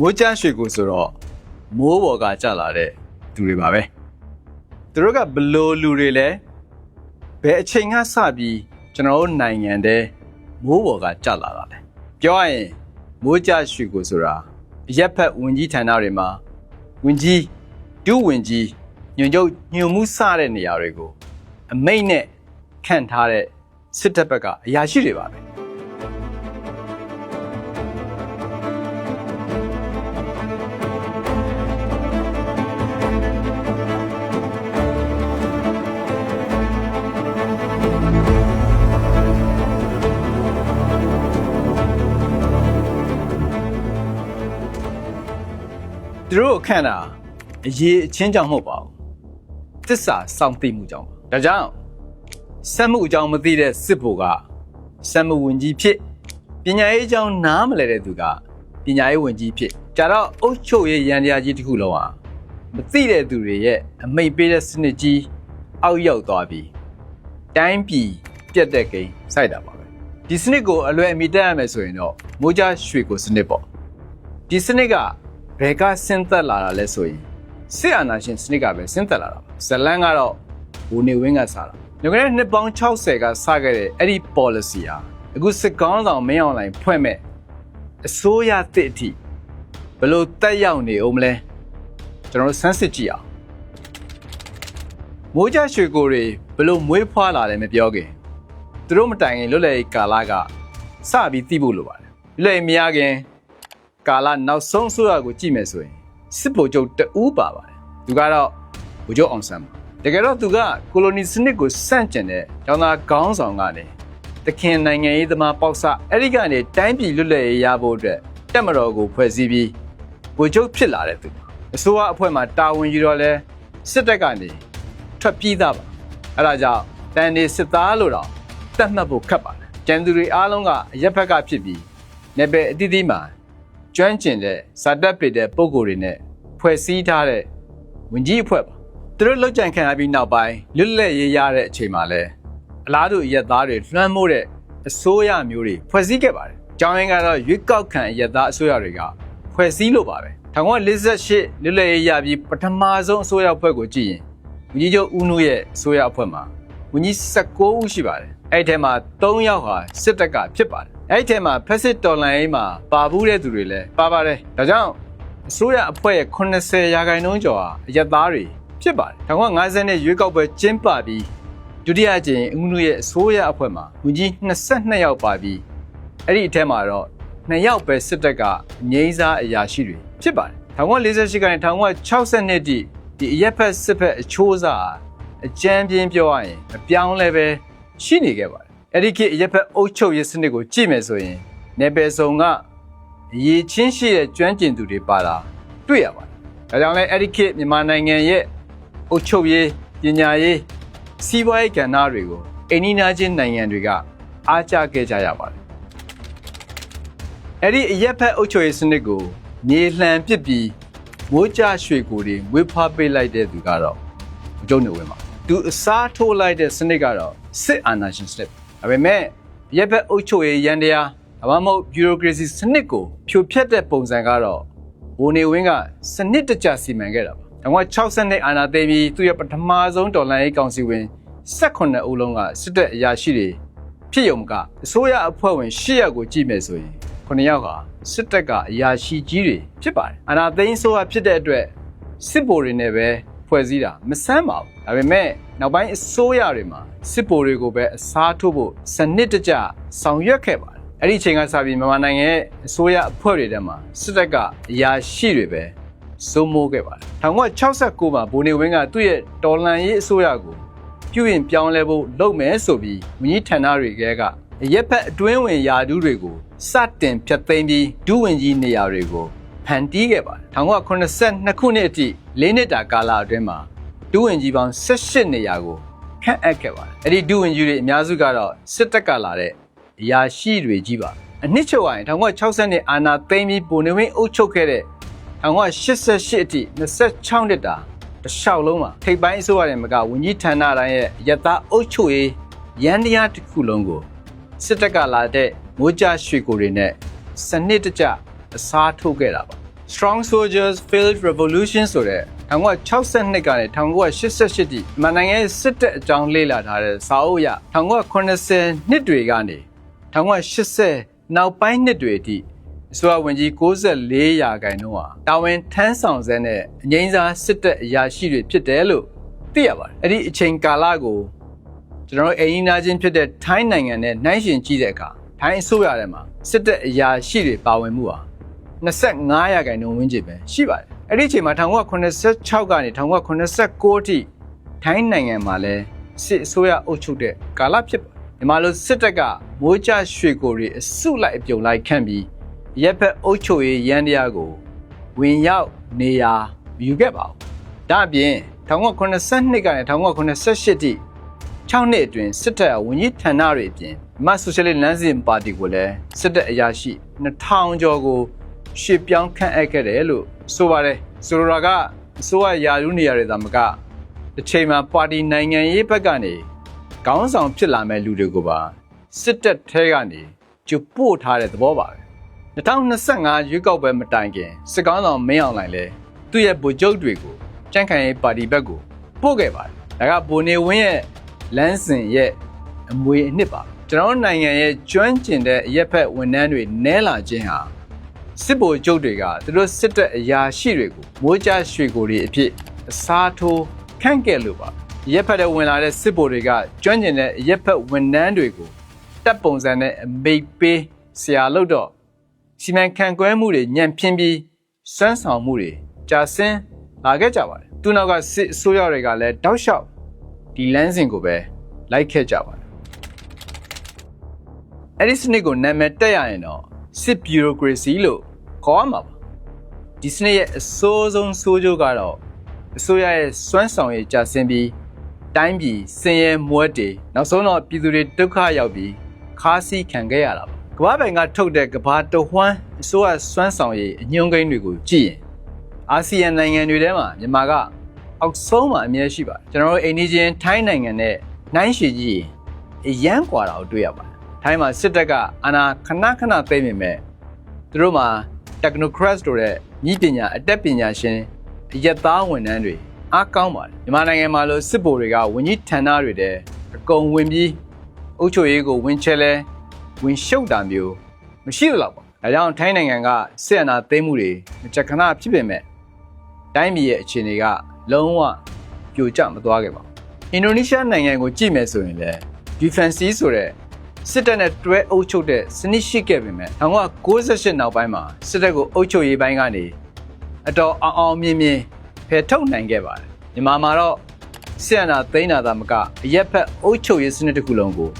မိုးချရွှေကိုဆိုတော့မိုးပေါ်ကကျလာတဲ့သူတွေပါပဲသူတို့ကဘလို့လူတွေလဲဘယ်အချိန်ကစပြီးကျွန်တော်တို့နိုင်ငံထဲမိုးပေါ်ကကျလာတာလဲပြောရရင်မိုးချရွှေကိုဆိုတာရက်ဖက်ဝင်ကြီးဌာနတွေမှာဝင်ကြီးဒုဝင်ကြီးညွန်မှုစတဲ့နေရာတွေကိုအမိတ်နဲ့ခန့်ထားတဲ့စစ်တပ်ဘက်ကအရာရှိတွေပါပဲသူတို့ခန့်တာအရေးအချင်းကြောင့်မဟုတ်ပါဘူးသစ္စာစောင့်သိမှုကြောင့်ဒါကြောင့်စက်မှုအကြောင်းမသိတဲ့စစ်ဗိုလ်ကစက်မှုဝင်ကြီးဖြစ်ပညာရေးအကြောင်းနားမလည်တဲ့သူကပညာရေးဝင်ကြီးဖြစ်ကြတော့အုပ်ချုပ်ရေးရန်တရားကြီးတစ်ခုလုံးဟာမသိတဲ့သူတွေရဲ့အမိတ်ပေးတဲ့စနစ်ကြီးအောက်ရောက်သွားပြီးတိုင်းပြည်ပြတ်တဲ့ကိန်းစိုက်တာပါပဲဒီစနစ်ကိုအလွယ်အမီတက်ရမယ်ဆိုရင်တော့မိုးချရွှေကိုစနစ်ပေါ့ဒီစနစ်ကဘယ်ကဆင်းသက်လာတာလဲဆိုရင်စစ်အာဏာရှင်စနစ်ကပဲဆင်းသက်လာတာပါဇလန်းကတော့ဘူနေဝင်းကစားတာညကနှစ်ပေါင်း60ကစခဲ့တဲ့အဲ့ဒီ policy ဟာအခုစစ်ကောင်းဆောင်မင်းအောင်လှိုင်ဖွဲ့မဲ့အစိုးရတစ်အထိဘယ်လိုတက်ရောက်နေအောင်မလဲကျွန်တော်တို့စမ်းစစ်ကြည့်အောင်မိုးချရွှေကိုတွေဘယ်လိုမွေးဖွားလာလဲမပြောခင်သူတို့မတိုင်ခင်လွတ်လပ်ရေးကာလကစပြီးသိဖို့လိုပါတယ်လွတ်လပ်ရေးမရခင်ကာလနောက်ဆုံးအစိုးရကိုကြည့်မယ်ဆိုရင်စစ်ဗိုလ်ချုပ်တဦးပါပါတယ်သူကတော့ဗိုလ်ချုပ်အောင်ဆန်းပါတကယ်တော့သူကကိုလိုနီစနစ်ကိုစန့်ကျင်တဲ့ကျောင်းသားခေါင်းဆောင်ကနေတခင်နိုင်ငံရေးသမားပေါက်စအဲ့ဒီကနေတိုင်းပြည်လွတ်လပ်ရေးရဖို့အတွက်တက်မတော်ကိုဖွဲ့စည်းပြီးဗိုလ်ချုပ်ဖြစ်လာတဲ့သူအစိုးရအဖွဲ့မှာတာဝန်ယူတော့လဲစစ်တပ်ကနေထွက်ပြေးသားပါအဲ့ဒါကြောင့်တန်နေစစ်သားလို့တော့တတ်မှတ်ဖို့ခက်ပါတယ်ကျန်သူတွေအားလုံးကအရက်ဖက်ကဖြစ်ပြီးနယ်ပယ်အသီးသီးမှာကျွမ်းကျင်တဲ့ဇာတက်ပေတဲ့ပုံကိုယ်တွေနဲ့ဖွဲ့စည်းထားတဲ့ဝင်ကြီးအဖွဲ့ပါသူတို့လှုပ်ကြံခံရပြီးနောက်ပိုင်းလွတ်လပ်ရေးရတဲ့အချိန်မှာလဲအလားတူရက်သားတွေလွှမ်းမိုးတဲ့အစိုးရမျိုးတွေဖွဲ့စည်းခဲ့ပါတယ်။ကျောင်းရင်းကတော့ရွေးကောက်ခံရက်သားအစိုးရတွေကဖွဲ့စည်းလို့ပါပဲ။1948လွတ်လပ်ရေးရပြီးပထမဆုံးအစိုးရအဖွဲ့ကိုကြည့်ရင်ဝန်ကြီးချုပ်ဦးနုရဲ့အစိုးရအဖွဲ့မှာဝန်ကြီး19ဦးရှိပါတယ်။အဲ့ဒီထဲမှာ3ယောက်ဟာစစ်တပ်ကဖြစ်ပါတယ်။အဲ့ဒီထဲမှာဖက်စစ်တော်လှန်ရေးမှာပါဘူးတဲ့သူတွေလည်းပါပါတယ်။ဒါကြောင့်အစိုးရအဖွဲ့ရဲ့80%ကျော်ဟာရက်သားတွေဖြစ်ပါတယ်1950နဲ့ရွေးကောက်ပွဲကျင်းပပြီးဒုတိယအကြိမ်ဦးနုရဲ့အစိုးရအဖွဲ့မှာဝန်ကြီး22ယောက်ပါပြီးအဲ့ဒီအထက်မှာတော့2ယောက်ပဲစစ်တပ်ကငြိမ်းစားအရာရှိတွေဖြစ်ပါတယ်1948ကနေ1962တိဒီအရက်ဖက်စစ်ဖက်အချိုးစားအကြမ်းပြင်းပြောရရင်အပြောင်းလဲပဲရှိနေခဲ့ပါတယ်အဲ့ဒီခေတ်အရက်ဖက်အုပ်ချုပ်ရေးစနစ်ကိုကြည့်မယ်ဆိုရင်နယ်ပယ်စုံကအရေးချင်းရှိတဲ့ကျွမ်းကျင်သူတွေပါတာတွေ့ရပါတယ်ဒါကြောင့်လဲအဲ့ဒီခေတ်မြန်မာနိုင်ငံရဲ့အုပ်ချုပ်ရေးပညာရေးစီးပွားရေးကဏ္ဍတွေကိုအိန္ဒိယချင်းနိုင်ငံတွေကအားကျခဲ့ကြရပါတယ်အဲ့ဒီအရက်ဖက်အုပ်ချုပ်ရေးစနစ်ကိုမြေလှန်ပစ်ပြီးမိုးချရွှေကိုတွေဝေဖားပေးလိုက်တဲ့သူကတော့ဗိုလ်ချုပ်နေဝင်းပါသူအစားထိုးလိုက်တဲ့စနစ်ကတော့စစ်အာဏာရှင်စနစ်ဒါပေမဲ့အရက်ဖက်အုပ်ချုပ်ရေးရန်တရားဒါမှမဟုတ်ဗျူရိုကရေစီစနစ်ကိုဖြိုဖျက်တဲ့ပုံစံကတော့ဗိုလ်နေဝင်းကစနစ်တကျစီမံခဲ့တာပါ1962အာဏာသိမ်းပြီးသူ့ရဲ့ပထမဆုံးတော်လှန်ရေးကောင်စီဝင်18ဦးလုံးကစစ်တပ်အရာရှိတွေဖြစ်ရုံကအစိုးရအဖွဲ့ဝင်10ယောက်ကိုကြည့်မယ်ဆိုရင်9ယောက်ဟာစစ်တပ်ကအရာရှိကြီးတွေဖြစ်ပါတယ်အာဏာသိမ်းဆိုးဖြစ်တဲ့အတွက်စစ်ဗိုလ်တွေနဲ့ပဲဖွဲ့စည်းတာမဆန်းပါဘူးဒါပေမဲ့နောက်ပိုင်းအစိုးရတွေမှာစစ်ဗိုလ်တွေကိုပဲအစားထိုးဖို့စနစ်တကျဆောင်ရွက်ခဲ့ပါတယ်အဲ့ဒီအချိန်ကစပြီးမြန်မာနိုင်ငံရဲ့အစိုးရအဖွဲ့တွေထဲမှာစစ်တပ်ကအရာရှိတွေပဲစိုးမိုးခဲ့ပါတယ်1969မှာဗိုလ်နေဝင်းကသူ့ရဲ့တော်လှန်ရေးအစိုးရကိုပြုရင်ပြောင်းလဲဖို့လုပ်မယ်ဆိုပြီးဝန်ကြီးဌာနတွေကရက်ဖက်အတွင်းဝင်ယာဒူးတွေကိုစတင်ဖျက်သိမ်းပြီးဒုဝန်ကြီးနေရာတွေကိုဖန်တီးခဲ့ပါတယ်1982ခုနှစ်အထိ၄နှစ်တာကာလအတွင်းမှာဒုဝန်ကြီးပေါင်း18နေရာကိုခန့်အပ်ခဲ့ပါတယ်အဲ့ဒီဒုဝန်ကြီးတွေအများစုကတော့စစ်တပ်ကလာတဲ့အရာရှိတွေကြီးပါအနှစ်ချုပ်ရရင်1960နှစ်အာဏာသိမ်းပြီးဗိုလ်နေဝင်းအုပ်ချုပ်ခဲ့တဲ့1988အထိ26နှစ်တာတလျှောက်လုံးမှာထိပ်ပိုင်းအစိုးရတွေမကဝန်ကြီးဌာနတိုင်းရဲ့ရက်သားအုပ်ချုပ်ရေးရန်တရားတစ်ခုလုံးကိုစစ်တပ်ကလာတဲ့မိုးချရွှေကိုတွေနဲ့စနစ်တကျအစားထိုးခဲ့တာပါ Strong Soldiers Failed Revolution ဆိုတဲ့1962ကနေ1988တိမြန်မာနိုင်ငံရဲ့စစ်တပ်အကြောင်းလေ့လာထားတဲ့စာအုပ်အရ1980နှစ်တွေကနေ1980နောက်ပိုင်းနှစ်တွေအထိအစိုးရဝန်ကြီး94ရာခိုင်နှုန်းဟာတာဝန်ထမ်းဆောင်ဆဲနဲ့အငြိမ်းစားစစ်တပ်အရာရှိတွေဖြစ်တယ်လို့သိရပါတယ်။အဲ့ဒီအချိန်ကာလကိုကျွန်တော်တို့အိမ်နီးနားချင်းဖြစ်တဲ့ထိုင်းနိုင်ငံနဲ့နှိုင်းယှဉ်ကြည့်တဲ့အခါထိုင်းအစိုးရထဲမှာစစ်တပ်အရာရှိတွေပါဝင်မှုဟာ25ရာခိုင်နှုန်းဝန်းကျင်ပဲရှိပါတယ်။အဲ့ဒီအချိန်မှာ1986ကနေ1989အထိထိုင်းနိုင်ငံမှာလည်းစစ်အစိုးရအုပ်ချုပ်တဲ့ကာလဖြစ်ပါတယ်။ဒီမှာလို့စစ်တပ်ကမိုးကျရွှေကိုတွေအစုလိုက်အပြုံလိုက်ခန့်ပြီးရပ်ဖက်အုပ်ချုပ်ရေးရန်တရားကိုဝင်ရောက်နေရာယူခဲ့ပါဘူး။ဒါအပြင်1982ကနေ1988ထိ6နှစ်အတွင်းစစ်တပ်ဝန်ကြီးဌာနတွေအပြင်မတ်ဆိုရှယ်လစ်လမ်းစဉ်ပါတီကိုလည်းစစ်တပ်အရာရှိ2000ကျော်ကိုရှေ့ပြောင်းခန့်အပ်ခဲ့တယ်လို့ဆိုပါတယ်ဆိုလိုတာကအစိုးရယာရုနေရာတွေသာမကတစ်ချိန်မှာပါတီနိုင်ငံရေးဘက်ကနေခေါင်းဆောင်ဖြစ်လာမဲ့လူတွေကိုပါစစ်တပ်ထဲကနေကျပို့ထားတဲ့သဘောပါပဲ2025ရွေးကောက်ပွဲမတိုင်ခင်စစ်ကောင်းဆောင်မင်းအောင်လှိုင်လည်းသူ့ရဲ့ဗိုလ်ချုပ်တွေကိုကြံ့ခိုင်ရေးပါတီဘက်ကိုပို့ခဲ့ပါတယ်ဒါကဗိုလ်နေဝင်းရဲ့လမ်းစဉ်ရဲ့အမွေအနှစ်ပါကျွန်တော်နိုင်ငံရဲ့ကျွမ်းကျင်တဲ့အရက်ဖက်ဝန်ထမ်းတွေနဲလာခြင်းဟာစစ်ဗိုလ်ချုပ်တွေကသူတို့စစ်တပ်အရာရှိတွေကိုမိုးကျရွှေကိုတွေအဖြစ်အစားထိုးခန့်ခဲ့လို့ပါရက်ဖက်တဲ့ဝင်လာတဲ့စစ်ဗိုလ်တွေကကျွမ်းကျင်တဲ့ရက်ဖက်ဝန်ထမ်းတွေကိုတပ်ပုံစံနဲ့အမိတ်ပေးဆရာလို့တော့စီမံခန့်ခွဲမှုတွေညံ့ဖျင်းပြီးစွမ်းဆောင်မှုတွေကြာဆင်းလာခဲ့ကြပါတယ်သူနောက်ကစစ်အစိုးရတွေကလည်းတောက်လျှောက်ဒီလမ်းစဉ်ကိုပဲလိုက်ခဲ့ကြပါတယ်အဲ့ဒီစနစ်ကိုနာမည်တက်ရရင်တော့စစ်ဗျူရိုကရေစီလို့ခေါ်ရမှာပါဒီစနစ်ရဲ့အဆိုးဆုံးဆိုးကျိုးကတော့အစိုးရရဲ့စွမ်းဆောင်ရည်ကျဆင်းပြီးတိုင်းပြည်စင်ရဲမွဲတေနောက်ဆုံးတော့ပြည်သူတွေဒုက္ခရောက်ပြီးခါးစီးခံခဲ့ရတာပါကမ္ဘာ့ဘဏ်ကထုတ်တဲ့ကမ္ဘာတဝန်းအစိုးရစွမ်းဆောင်ရည်အညွှန်းကိန်းတွေကိုကြည့်ရင်အာဆီယံနိုင်ငံတွေထဲမှာမြန်မာကအောက်ဆုံးမှာအမြဲရှိပါတယ်ကျွန်တော်တို့အိန္ဒိယထိုင်းနိုင်ငံနဲ့နှိုင်းယှဉ်ကြည့်ရင်အရန်ကွာတာကိုတွေ့ရပါတယ်ထိုင်းမှာစစ်တပ်ကအာဏာခဏခဏသိမ်းပေမဲ့သူတို့မှာ technocrats တို့ရဲ့ဤပညာအတတ်ပညာရှင်အရက်သားဝန်ထမ်းတွေအားကောင်းပါတယ်မြန်မာနိုင်ငံမှာလို့စစ်ဗိုလ်တွေကဝန်ကြီးဌာနတွေတဲ့အကုန်ဝင်ပြီးအုပ်ချုပ်ရေးကိုဝင်ချဲလဲဝင်ရှုပ်တာမျိုးမရှိတော့ပါဘူးဒါကြောင့်ထိုင်းနိုင်ငံကစစ်အာဏာသိမ်းမှုတွေမကြာခဏဖြစ်ပေမဲ့တိုင်းပြည်ရဲ့အခြေအနေကလုံးဝပြိုကျမသွားခဲ့ပါဘူးအင်ဒိုနီးရှားနိုင်ငံကိုကြည့်မယ်ဆိုရင်လည်း defense ဆိုတဲ့စစ်တပ်နဲ့တွဲအုပ်ချုပ်တဲ့စနစ်ရှိခဲ့ပေမဲ့1998နောက်ပိုင်းမှာစစ်တပ်ကိုအုပ်ချုပ်ရေးပိုင်းကနေအတော်အောင်မြင်ဖယ်ထုတ်နိုင်ခဲ့ပါတယ်မြန်မာမှာတော့စစ်အာဏာသိမ်းတာသာမကအရက်ဖက်အုပ်ချုပ်ရေးစနစ်တစ်ခုလုံးကို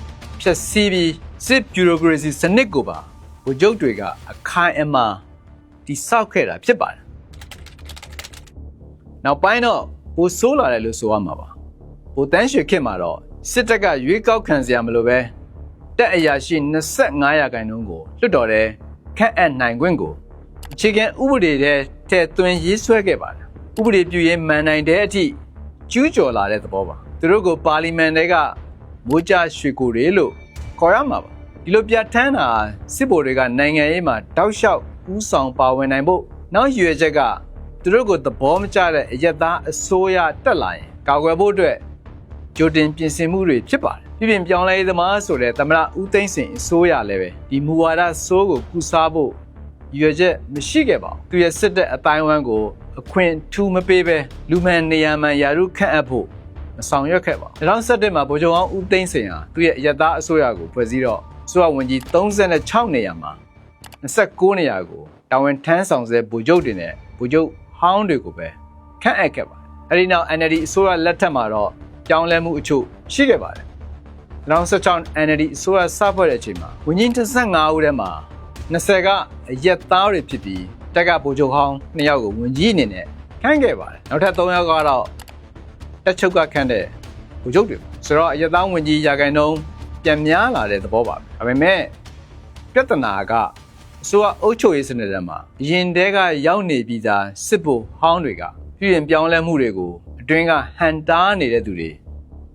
ဖျက်ဆီးပြီးစစ်ဗျူရိုကရေစီစနစ်ကိုပါဗိုလ်ချုပ်တွေကအခိုင်အမာတိဆောက်ခဲ့တာဖြစ်ပါတယ်နောက်ပိုင်းတော့ပိုဆိုးလာတယ်လို့ဆိုရမှာပါဟိုတန်းရွှေခေတ်မှာတော့စစ်တပ်ကရွေးကောက်ခံစရာမလိုပဲတပ်အရာရှိ25ရာခိုင်နှုန်းကိုလွှတ်တော်ထဲခန့်အပ်နိုင်ခွင့်ကိုအခြေခံဥပဒေထဲထည့်သွင်းရေးဆွဲခဲ့ပါတယ်ဥပဒေပြုရေးမန်နိုင်တဲ့အထိကျူးကျော်လာတဲ့သဘောပါသူတို့ကိုပါလီမန်ထဲကမိုးကျရွှေကိုတွေလို့ခေါ်ရမှာပါဒီလိုပြဋ္ဌာန်းတာစစ်ဗိုလ်တွေကနိုင်ငံရေးမှာတောက်လျှောက်ဦးဆောင်ပါဝင်နိုင်ဖို့နောက်ရွေချက်ကသူတို့ကိုသဘောမကျတဲ့အရက်သားအစိုးရတက်လာရင်ကာကွယ်ဖို့အတွက်ကြိုတင်ပြင်ဆင်မှုတွေဖြစ်ပါတယ်ပြည်ပြောင်းလဲရေးသမားဆိုတဲ့သမ္မတဦးသိန်းစိန်အစိုးရလည်းပဲဒီမူဝါဒစိုးကိုကုစားဖို့ရွေချက်မရှိခဲ့ပါဘူးသူရဲ့စစ်တပ်အတိုင်းဝန်းကိုအခွင့်ထူးမပေးပဲလူမှန်နေရာမှန်ယာရုခန့်အပ်ဖို့မဆောင်ရွက်ခဲ့ပါဘူး2017မှာဗိုလ်ချုပ်အောင်ဦးသိန်းစိန်ဟာသူရဲ့အရက်သားအစိုးရကိုဖွဲ့စည်းတော့အစိုးရဝန်ကြီး36နေရာမှာ29နေရာကိုတာဝန်ထမ်းဆောင်ဆဲဗိုလ်ချုပ်တွေနဲ့ဗိုလ်ချုပ်ဟောင်းတွေကိုပဲခန့်အပ်ခဲ့ပါတယ်အဲဒီနောက် NLD အစိုးရလက်ထက်မှာတော့ပြောင်းလဲမှုအချို့ရှိခဲ့ပါတယ်2016 NLD အစိုးရစဖွဲ့တဲ့အချိန်မှာဝန်ကြီး25ဦးထဲမှာ20ကအရက်သားတွေဖြစ်ပြီးတက်ကဗိုလ်ချုပ်ဟောင်း2ယောက်ကိုဝန်ကြီးအနေနဲ့ခန့်ခဲ့ပါတယ်နောက်ထပ်3ယောက်ကတော့တက်ချုပ်ကခန့်တဲ့ဗိုလ်ချုပ်တွေဆိုတော့အရက်သားဝန်ကြီးရာခိုင်နှုန်းပြန်များလာတဲ့သဘောပါပဲဒါပေမဲ့ပြဿနာကအစိုးရအုပ်ချုပ်ရေးစနစ်ထဲမှာအရင်တည်းကရောက်နေပြီးသားစစ်ဗိုလ်ဟောင်းတွေကပြည်ပြောင်းလဲမှုတွေကိုအတွင်းကဟန်တားနေတဲ့သူတွေ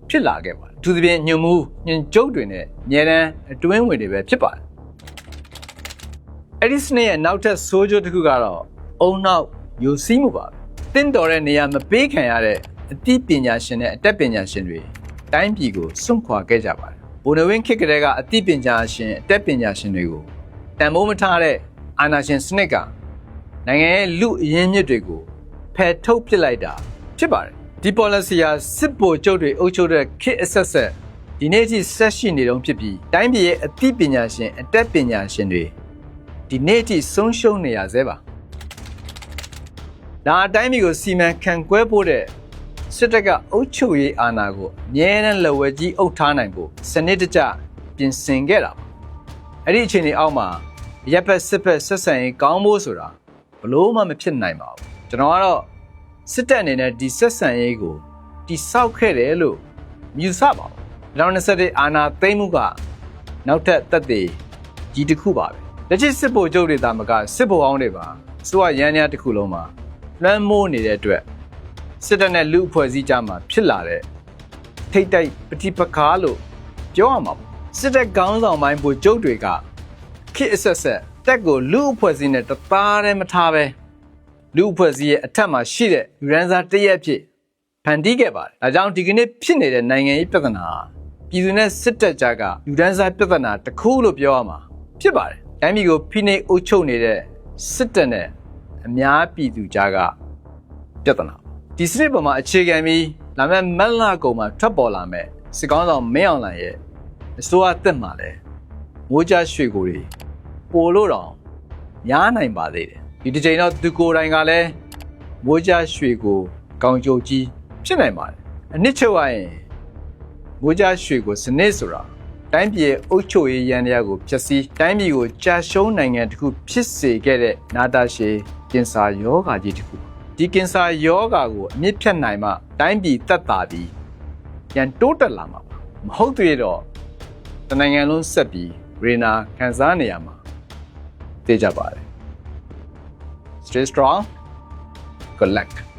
ဖြစ်လာခဲ့ပါတယ်သူသဖြင့်ညွန်မှုညွန်ကျုပ်တွေနဲ့အများတန်းအတွင်းဝင်တွေပဲဖြစ်ပါတယ်အဲ့ဒီစနစ်ရဲ့နောက်ထပ်ဆိုးကျိုးတစ်ခုကတော့ အုံနောက်ယိုစီးမှုပါပဲတင်းတော်တဲ့နေရာမပေးခံရတဲ့အသိပညာရှင်နဲ့အတတ်ပညာရှင်တွေတိုင်းပြည်ကိုစွန့်ခွာခဲ့ကြပါတယ်ဘိုနဝင်းခေတ်ကလေးကအသိပညာရှင်အတတ်ပညာရှင်တွေကိုတန်ဖိုးမထားတဲ့အာဏာရှင်စနစ်ကနိုင်ငံရဲ့လူအရင်းမြစ်တွေကိုဖယ်ထုတ်ပစ်လိုက်တာဖြစ်ပါတယ်ဒီ policy ဟာစစ်ဗိုလ်ချုပ်တွေအုပ်ချုပ်တဲ့ခေတ်အဆက်ဆက်ဒီနေ့ထိဆက်ရှိနေတုန်းဖြစ်ပြီးတိုင်းပြည်ရဲ့အသိပညာရှင်အတတ်ပညာရှင်တွေဒီနေ့ထိဆုံးရှုံးနေရသေးပါဒါအတိုင်းပြည်ကိုစီမံခန့်ခွဲဖို့တဲ့စစ်တပ်ကအုပ်ချုပ်ရေးအာဏာကိုအမြဲတမ်းလက်ဝဲကြီးအုပ်ထားနိုင်ဖို့စနစ်တကျပြင်ဆင်ခဲ့တာပါအဲ့ဒီအခြေအနေအောက်မှာရပ်ဖက်စစ်ဖက်ဆက်ဆံရေးကောင်းဖို့ဆိုတာဘလို့မှမဖြစ်နိုင်ပါဘူးကျွန်တော်ကတော့စစ်တပ်အနေနဲ့ဒီဆက်ဆံရေးကိုတိဆောက်ခဲ့တယ်လို့မြူဆပါဘူး2021အာဏာသိမ်းမှုကနောက်ထပ်သက်သေကြီးတစ်ခုပါပဲလက်ရှိစစ်ဗိုလ်ချုပ်တွေသာမကစစ်ဗိုလ်အောင်တွေပါအစိုးရရန်ရတစ်ခုလုံးမှာလွှမ်းမိုးနေတဲ့အတွက်စစ်တပ်နဲ့လူအဖွဲ့အစည်းကြားမှာဖြစ်လာတဲ့ထိတ်တိုက်ပဋိပက္ခလို့ပြောရမှာပေါ့စစ်တပ်ခေါင်းဆောင်ပိုင်းဗိုလ်ချုပ်တွေကခေတ်အဆက်ဆက်တက်ကိုလူအဖွဲ့အစည်းနဲ့တသားတည်းမထားပဲလူအဖွဲ့အစည်းရဲ့အထက်မှာရှိတဲ့ယူရန်စာတရက်ဖြစ်ဖန်တီးခဲ့ပါတယ်။ဒါကြောင့်ဒီကနေ့ဖြစ်နေတဲ့နိုင်ငံရေးပြဿနာပြည်သူနဲ့စစ်တပ်ကြားကယူရန်စာပြဿနာတစ်ခုလို့ပြောရမှာဖြစ်ပါတယ်။တိုင်းပြည်ကိုဖိနှိပ်အုပ်ချုပ်နေတဲ့စစ်တပ်နဲ့အများပြည်သူကြားကပြဿနာဒီစနစ်ပေါ်မှာအခြေခံပြီးလာမယ့်မက်လကုန်မှာထွက်ပေါ်လာမဲ့စစ်ကောင်းဆောင်မင်းအောင်လှိုင်ရဲ့အစိုးရတက်မှာလဲမိုးကြရွှေကိုတွေပို့လို့တော့ညားနိုင်ပါသေးတယ်ဒီတစ်ချိန်တော့သူကိုယ်တိုင်ကလည်းမိုးကြရွှေကိုကောင်းကြိုကြီးဖြစ်နိုင်ပါတယ်အနှစ်ချုပ်ရရင်မိုးကြရွှေကိုစနစ်ဆိုတာတိုင်းပြည်အုပ်ချုပ်ရေးရန်တရားကိုဖျက်ဆီးတိုင်းပြည်ကိုကြာရှုံးနိုင်ငံတစ်ခုဖြစ်စေခဲ့တဲ့နာတာရှည်ကင်ဆာယောဂါကြီးတစ်ခုဒီကင်ဆာယောဂါကိုအမြင့်ဖြတ်နိုင်မှတိုင်းပြည်သက်သာပြီးပြန်တိုးတက်လာမှာပါမဟုတ်သေးတော့တနိုင်ငံလုံးဆက်ပြီးရေနာခံစားနေရမှာသိကြပါတယ်Stay strong. Good luck.